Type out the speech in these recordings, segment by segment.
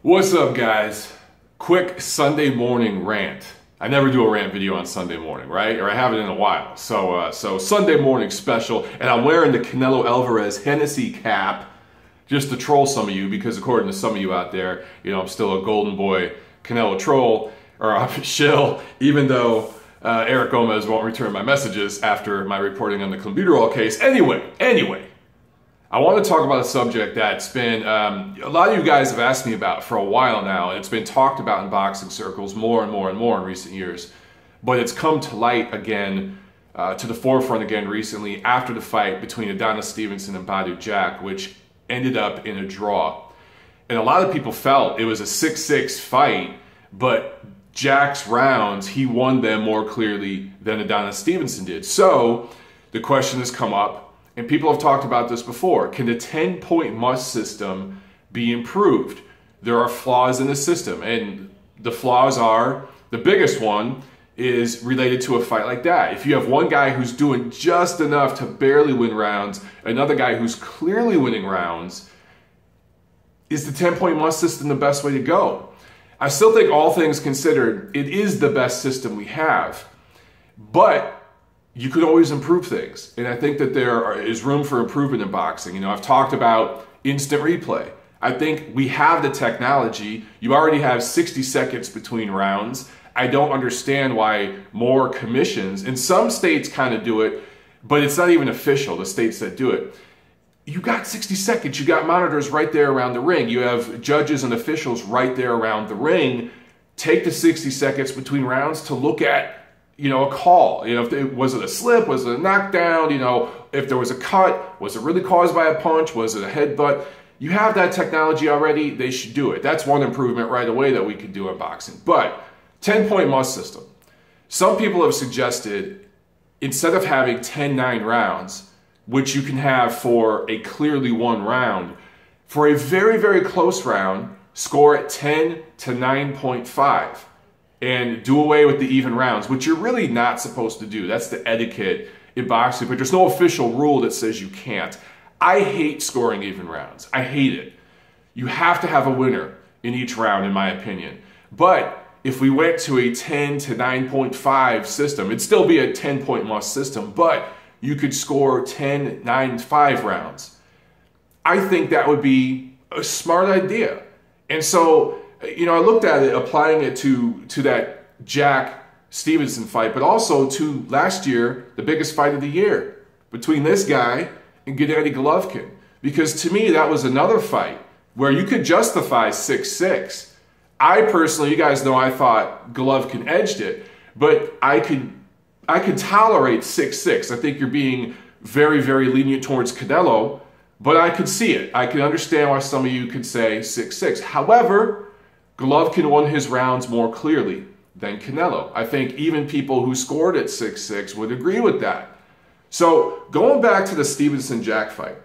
What's up, guys? Quick Sunday morning rant. I never do a rant video on Sunday morning, right? Or I haven't in a while. So Sunday morning special, and I'm wearing the Canelo Alvarez Hennessy cap just to troll some of you, because according to some of you out there, you know, I'm still a golden boy Canelo troll, or I'm shill, even though Eric Gomez won't return my messages after my reporting on the clenbuterol case. Anyway. I want to talk about a subject that's been, a lot of you guys have asked me about for a while now, and it's been talked about in boxing circles more and more in recent years, but it's come to light again, to the forefront again recently after the fight between Adonis Stevenson and Stevenson-Jack, which ended up in a draw. And a lot of people felt it was a 6-6 fight, but Jack's rounds, he won them more clearly than Adonis Stevenson did. So the question has come up, and people have talked about this before. Can the 10-point must system be improved? There are flaws in the system, and the flaws are, the biggest one is related to a fight like that. If you have one guy who's doing just enough to barely win rounds, another guy who's clearly winning rounds, is the 10-point must system the best way to go? I still think, all things considered, it is the best system we have, but you could always improve things. And I think that there is room for improvement in boxing. You know, I've talked about instant replay. I think we have the technology. You already have 60 seconds between rounds. I don't understand why more commissions, and some states kind of do it, but it's not even official, the states that do it. You got 60 seconds. You got monitors right there around the ring. You have judges and officials right there around the ring. Take the 60 seconds between rounds to look at, you know, a call. You know, was it a slip? Was it a knockdown? You know, if there was a cut, was it really caused by a punch? Was it a headbutt? You have that technology already. They should do it. That's one improvement right away that we could do in boxing. But 10-point must system. Some people have suggested, instead of having 10-9 rounds, which you can have for a clearly won round, for a very, very close round, score at 10 to 9.5. and do away with the even rounds, which you're really not supposed to do. That's the etiquette in boxing, but there's no official rule that says you can't. I hate scoring even rounds. I hate it. You have to have a winner in each round, in my opinion. But if we went to a 10 to 9.5 system, it'd still be a 10-point must system, but you could score 10, 9, 5 rounds. I think that would be a smart idea. And so, you know, I looked at it, applying it to that Jack-Stevenson fight, but also to last year, the biggest fight of the year, between this guy and Canelo-Golovkin. Because to me, that was another fight where you could justify 6-6. I personally, you guys know, I thought Golovkin edged it, but I could tolerate 6-6. I think you're being very, very lenient towards Canelo, but I could see it. I could understand why some of you could say 6-6. However, Golovkin won his rounds more clearly than Canelo. I think even people who scored at 6-6 would agree with that. So going back to the Stevenson-Jack fight,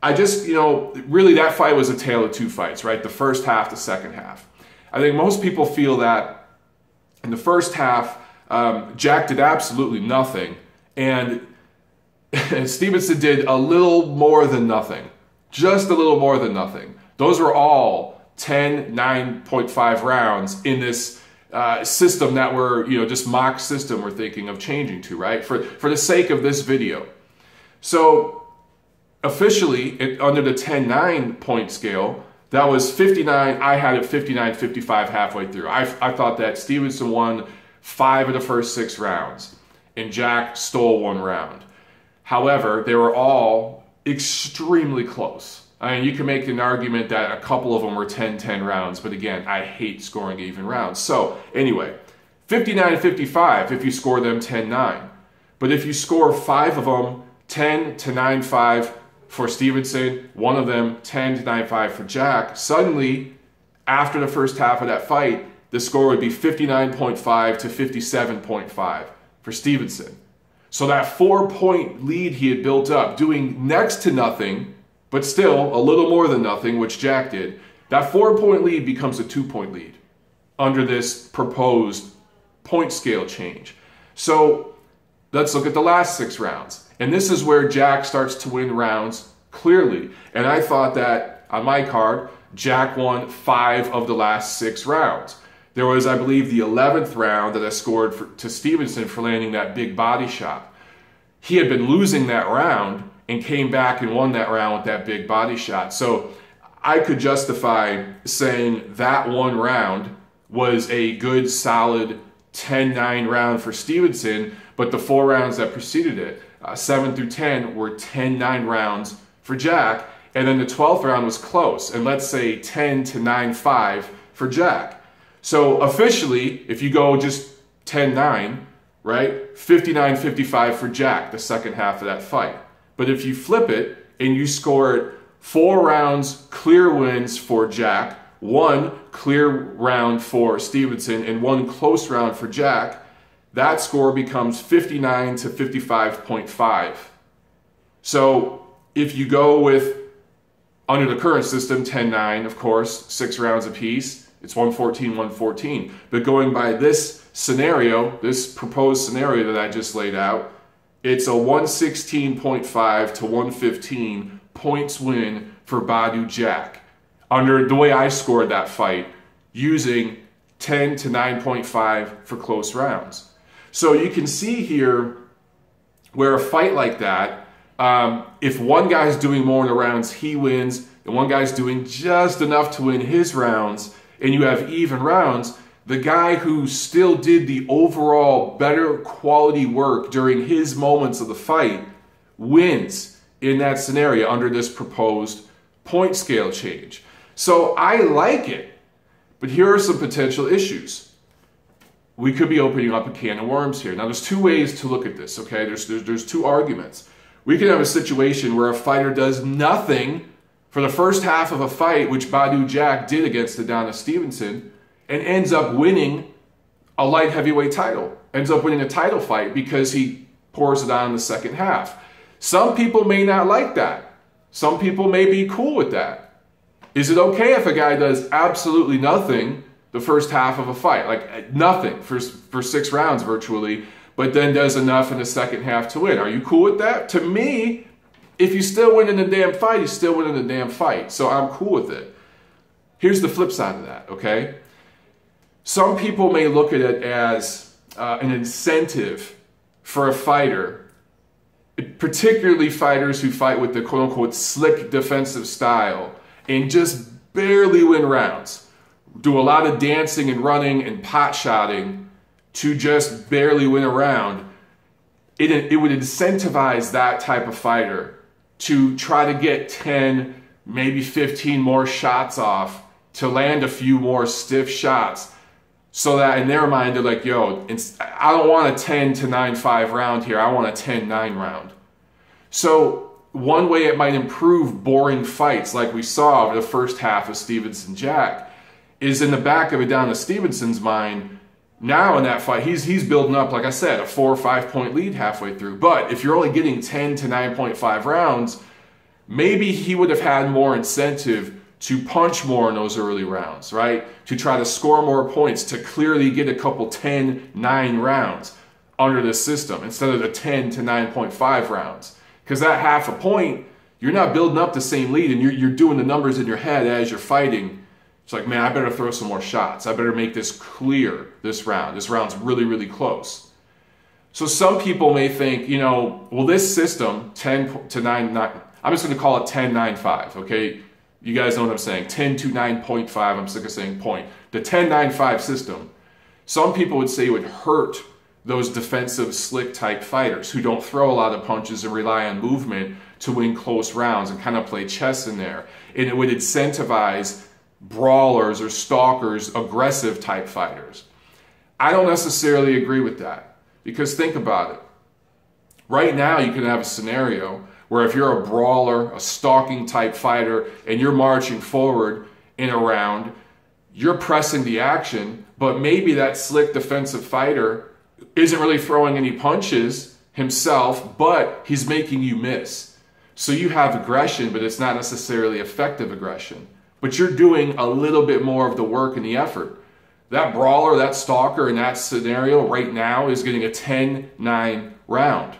I just, you know, really that fight was a tale of two fights, right? The first half, the second half. I think most people feel that in the first half, Jack did absolutely nothing, and Stevenson did a little more than nothing. Just a little more than nothing. Those were all 10, 9.5 rounds in this system that we're, you know, just mock system we're thinking of changing to, right? For the sake of this video. So officially, under the 10-9 point scale, that was 59. I had it 59-55 halfway through. I thought that Stevenson won 5 of the first 6 rounds, and Jack stole 1 round. However, they were all extremely close. I mean, you can make an argument that a couple of them were 10-10 rounds, but again, I hate scoring even rounds. So anyway, 59-55 if you score them 10-9. But if you score 5 of them 10 to 9-5 for Stevenson, 1 of them 10 to 9-5 for Jack, suddenly, after the first half of that fight, the score would be 59.5 to 57.5 for Stevenson. So that 4-point lead he had built up, doing next to nothing, but still a little more than nothing, which Jack did, that 4-point lead becomes a 2-point lead under this proposed point scale change. So let's look at the last 6 rounds. And this is where Jack starts to win rounds clearly. And I thought that on my card, Jack won 5 of the last 6 rounds. There was, I believe, the 11th round that I scored to Stevenson for landing that big body shot. He had been losing that round and came back and won that round with that big body shot. So I could justify saying that one round was a good, solid 10-9 round for Stevenson, but the 4 rounds that preceded it, 7 through 10, were 10-9 rounds for Jack, and then the 12th round was close, and let's say 10-9-5 for Jack. So officially, if you go just 10-9, right, 59-55 for Jack, the second half of that fight. But if you flip it and you score it 4 rounds clear wins for Jack, 1 clear round for Stevenson, and 1 close round for Jack, that score becomes 59-55.5. So if you go with, under the current system, 10-9, of course, 6 rounds apiece, it's 114-114. But going by this scenario, this proposed scenario that I just laid out, it's a 116.5 to 115 points win for Badou Jack. Under the way I scored that fight, using 10 to 9.5 for close rounds. So you can see here where a fight like that, if one guy's doing more in the rounds, he wins, and one guy's doing just enough to win his rounds, and you have even rounds, the guy who still did the overall better quality work during his moments of the fight wins in that scenario under this proposed point scale change. So I like it, but here are some potential issues. We could be opening up a can of worms here. Now there's 2 ways to look at this, okay? There's 2 arguments. We could have a situation where a fighter does nothing for the first half of a fight, which Badou Jack did against Adonis Stevenson, and ends up winning a light heavyweight title, ends up winning a title fight because he pours it on in the second half. Some people may not like that. Some people may be cool with that. Is it okay if a guy does absolutely nothing the first half of a fight, like nothing for 6 rounds virtually, but then does enough in the second half to win? Are you cool with that? To me, if you still win in the damn fight, you still win in the damn fight. So I'm cool with it. Here's the flip side of that, okay? Some people may look at it as an incentive for a fighter, particularly fighters who fight with the quote-unquote slick defensive style and just barely win rounds, do a lot of dancing and running and pot-shotting to just barely win a round. It would incentivize that type of fighter to try to get 10, maybe 15 more shots off, to land a few more stiff shots, so that in their mind they're like, yo, I don't want a 10-9-5 round here, I want a 10-9 round. So one way it might improve boring fights like we saw over the first half of Stevenson-Jack is in the back of Adonis Stevenson's mind. Now in that fight, he's building up, like I said, a 4 or 5 point lead halfway through. But if you're only getting 10 to 9.5 rounds, maybe he would have had more incentive to punch more in those early rounds, right? To try to score more points, to clearly get a couple 10-9 rounds under this system instead of the 10 to 9.5 rounds. Because that half a point, you're not building up the same lead, and you're doing the numbers in your head as you're fighting. It's like, man, I better throw some more shots. I better make this clear this round. This round's really, really close. So some people may think, you know, well, this system, 10 to 9, I'm just going to call it 10-9-5, okay? You guys know what I'm saying. 10 to 9.5, I'm sick of saying point. The 10-9-5 system, some people would say would hurt those defensive slick type fighters who don't throw a lot of punches and rely on movement to win close rounds and kind of play chess in there. And it would incentivize brawlers or stalkers, aggressive type fighters. I don't necessarily agree with that, because think about it. Right now you can have a scenario where if you're a brawler, a stalking type fighter, and you're marching forward in a round, you're pressing the action, but maybe that slick defensive fighter isn't really throwing any punches himself, but he's making you miss. So you have aggression, but it's not necessarily effective aggression. But you're doing a little bit more of the work and the effort. That brawler, that stalker in that scenario right now is getting a 10-9 round.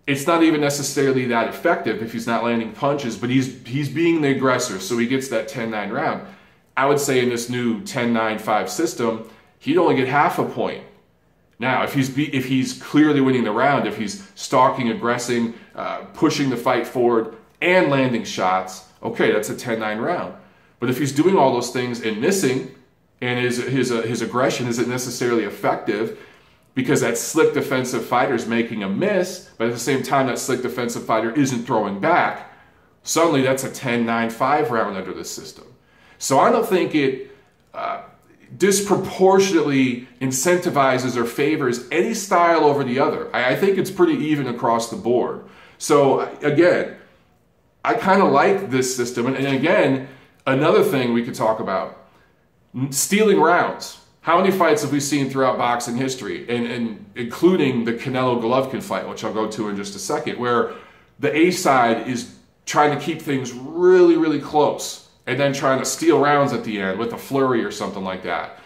it's not even necessarily that effective if he's not landing punches, but he's being the aggressor, so he gets that 10-9 round. I would say in this new 10-9-5 system, he'd only get half a point. Now, if he's clearly winning the round, if he's stalking, aggressing, pushing the fight forward, and landing shots, okay, that's a 10-9 round. But if he's doing all those things and missing, and his aggression isn't necessarily effective, because that slick defensive fighter is making a miss, but at the same time that slick defensive fighter isn't throwing back, suddenly that's a 10-9-5 round under this system. So I don't think it disproportionately incentivizes or favors any style over the other. I think it's pretty even across the board. So again, I kind of like this system. And again, another thing we could talk about, stealing rounds. How many fights have we seen throughout boxing history, and including the Canelo-Golovkin fight, which I'll go to in just a second, where the A side is trying to keep things really, really close and then trying to steal rounds at the end with a flurry or something like that.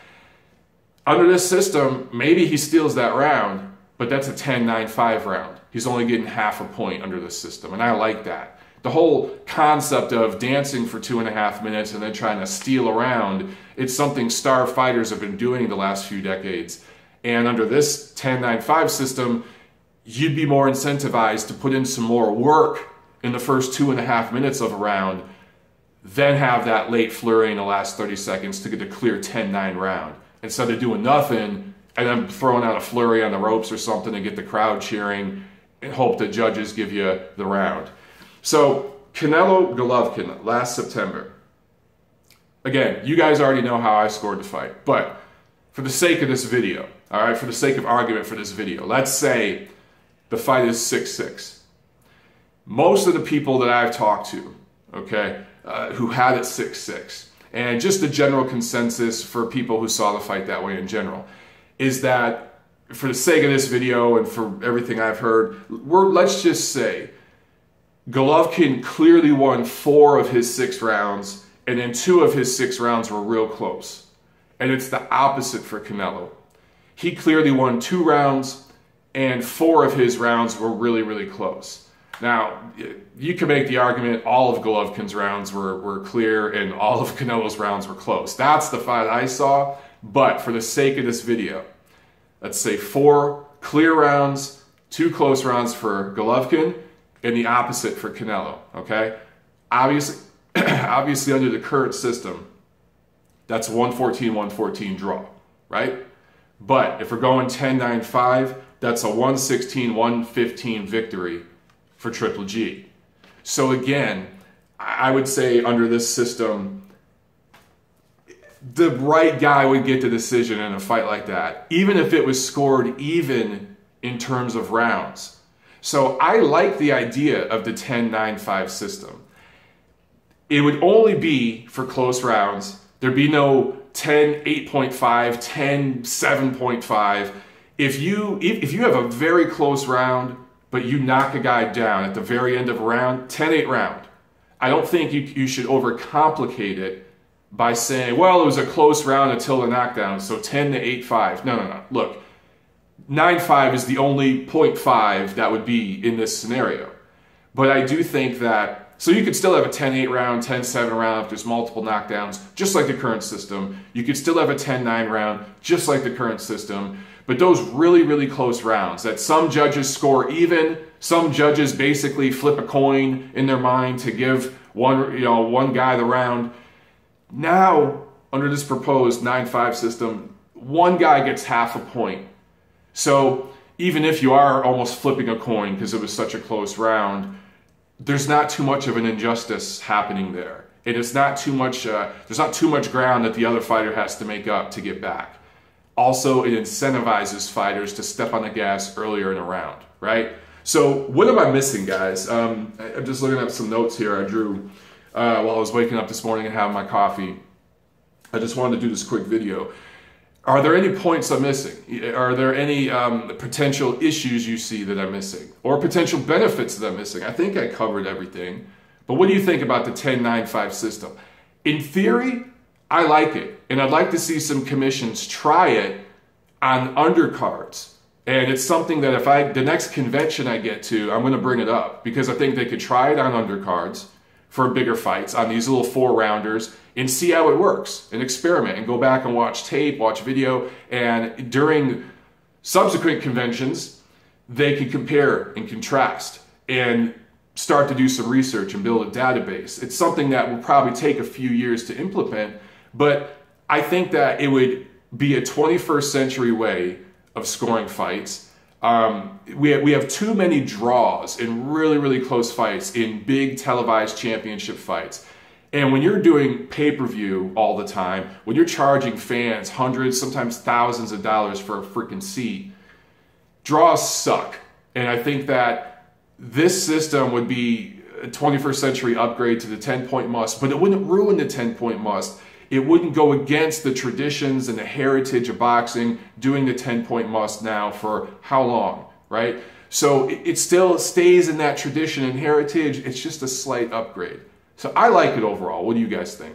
Under this system, maybe he steals that round, but that's a 10-9-5 round. He's only getting half a point under this system, and I like that. The whole concept of dancing for 2.5 minutes and then trying to steal a round, it's something star fighters have been doing the last few decades. And under this 10-9-5 system, you'd be more incentivized to put in some more work in the first 2.5 minutes of a round, then have that late flurry in the last 30 seconds to get a clear 10-9 round. Instead of doing nothing and then throwing out a flurry on the ropes or something to get the crowd cheering and hope the judges give you the round. So Canelo-Golovkin last September. Again, you guys already know how I scored the fight, but for the sake of this video, all right, for the sake of argument for this video, let's say the fight is 6-6. Most of the people that I've talked to, okay, who had it 6-6, and just the general consensus for people who saw the fight that way in general, is that for the sake of this video and for everything I've heard, let's just say Golovkin clearly won 4 of his 6 rounds, and then 2 of his 6 rounds were real close. And it's the opposite for Canelo. He clearly won 2 rounds, and 4 of his rounds were really, really close. Now, you can make the argument all of Golovkin's rounds were clear and all of Canelo's rounds were close. That's the fight I saw, but for the sake of this video, let's say 4 clear rounds, 2 close rounds for Golovkin, and the opposite for Canelo, okay? Obviously under the current system, that's 114-114 draw, right? But if we're going 10-9-5, that's a 116-115 victory for Triple G. So again, I would say under this system, the right guy would get the decision in a fight like that, even if it was scored even in terms of rounds. So I like the idea of the 10-9-5 system. It would only be for close rounds. There'd be no 10-8.5, 10-7.5. If you have a very close round, but you knock a guy down at the very end of a round, 10-8 round. I don't think you should overcomplicate it by saying, well, it was a close round until the knockdown, so 10-8-5. No. Look, 9-5 is the only 0.5 that would be in this scenario. But I do think that, so you could still have a 10-8 round, 10-7 round if there's multiple knockdowns, just like the current system. You could still have a 10-9 round, just like the current system. But those really, really close rounds that some judges score even, some judges basically flip a coin in their mind to give one guy the round. Now, under this proposed 9-5 system, one guy gets half a point. So even if you are almost flipping a coin because it was such a close round, there's not too much of an injustice happening there. It is not too much, there's not too much ground that the other fighter has to make up to get back. Also, it incentivizes fighters to step on the gas earlier in a round, right? So what am I missing, guys? I'm just looking at some notes here I drew while I was waking up this morning and having my coffee. I just wanted to do this quick video. Are there any points I'm missing? Are there any potential issues you see that I'm missing? Or potential benefits that I'm missing? I think I covered everything. But what do you think about the 10-9-5 system? In theory, I like it. And I'd like to see some commissions try it on undercards And it's something that if the next convention I get to, I'm going to bring it up, because I think they could try it on undercards for bigger fights on these little 4-rounders and see how it works and experiment and go back and watch tape, watch video. And during subsequent conventions, they can compare and contrast and start to do some research and build a database. It's something that will probably take a few years to implement, but I think that it would be a 21st century way of scoring fights. We have too many draws in really, really close fights, in big televised championship fights. And when you're doing pay-per-view all the time, when you're charging fans hundreds, sometimes thousands of dollars for a freaking seat, draws suck. And I think that this system would be a 21st century upgrade to the 10-point must, but it wouldn't ruin the 10-point must. It wouldn't go against the traditions and the heritage of boxing, doing the 10-point must now for how long, right? So it still stays in that tradition and heritage. It's just a slight upgrade. So I like it overall. What do you guys think?